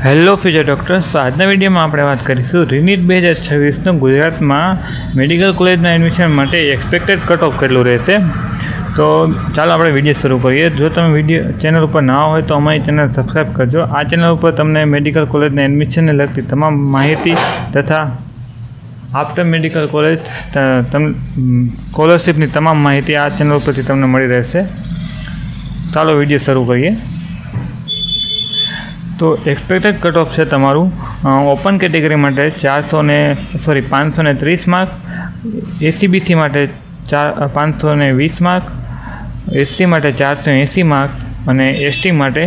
Hello future doctors. તો આજના વિડીયોમાં આપણે વાત કરીશું રીનીટ 2026નું ગુજરાતમાં મેડિકલ કોલેજના એડમિશન માટે એક્સપેક્ટેડ કટ ઓફ કેટલું રહેશે. તો ચાલો આપણે વિડીયો શરૂ કરીએ. જો તમે વિડીયો ચેનલ ઉપર નવા હોય તો અમારી ચેનલ સબસ્ક્રાઈબ કરજો. આ ચેનલ ઉપર તમને મેડિકલ કોલેજના એડમિશનને લગતી તમામ માહિતી તથા આફ્ટર મેડિકલ કોલેજ સ્કોલરશિપની તમામ માહિતી આ ચેનલ ઉપરથી તમને મળી રહેશે. ચાલો વિડીયો શરૂ કરીએ. તો એક્સપેક્ટેડ કટ ઓફ છે તમારું ઓપન કેટેગરી માટે 530 માર્ક, એસીબીસી માટે 520 માર્ક, એસસી માટે 480 માર્ક અને એસટી માટે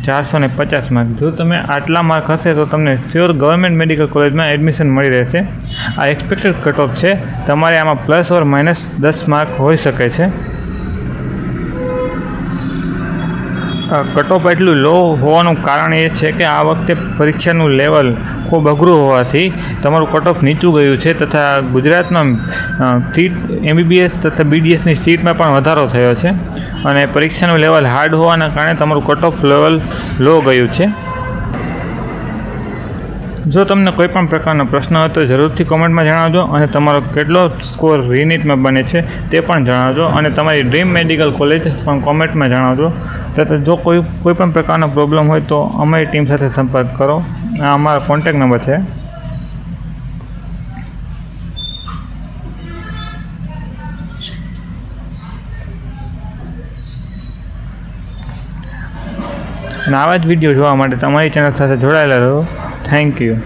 450 માર્ક. જો તમે આટલા માર્ક હશે તો તમને શ્યોર ગવર્મેન્ટ મેડિકલ કોલેજમાં એડમિશન મળી રહેશે. આ એક્સપેક્ટેડ કટ ઓફ છે. તમારે આમાં પ્લસ ઓર માઇનસ 10 માર્ક હોઈ શકે છે. કટ ઓફ એટલું લો હોવાનું કારણ એ છે કે આ વખતે પરીક્ષાનું લેવલ ખૂબ અઘરું હોવાથી તમારું કટ ઓફ નીચું ગયું છે તથા ગુજરાતમાં સીટ એમબીબીએસ તથા બીડીએસની સીટમાં પણ વધારો થયો છે અને પરીક્ષાનું લેવલ હાર્ડ હોવાના કારણે તમારું કટ ઓફ લેવલ લો ગયું છે. જો તમને કોઈ પણ પ્રકારનો પ્રશ્ન હોય તો જરૂરથી કોમેન્ટમાં જણાવજો અને તમારો કેટલો સ્કોર રીનીટમાં બને છે તે પણ જણાવજો અને તમારી ડ્રીમ મેડિકલ કોલેજ પણ કોમેન્ટમાં જણાવજો. તથા જો કોઈ પણ પ્રકારનો પ્રોબ્લેમ હોય તો અમારી ટીમ સાથે સંપર્ક કરો. આ અમારો કોન્ટેક નંબર છે. અને આવા જ વિડીયો જોવા માટે તમારી ચેનલ સાથે જોડાયેલા રહો. Thank you.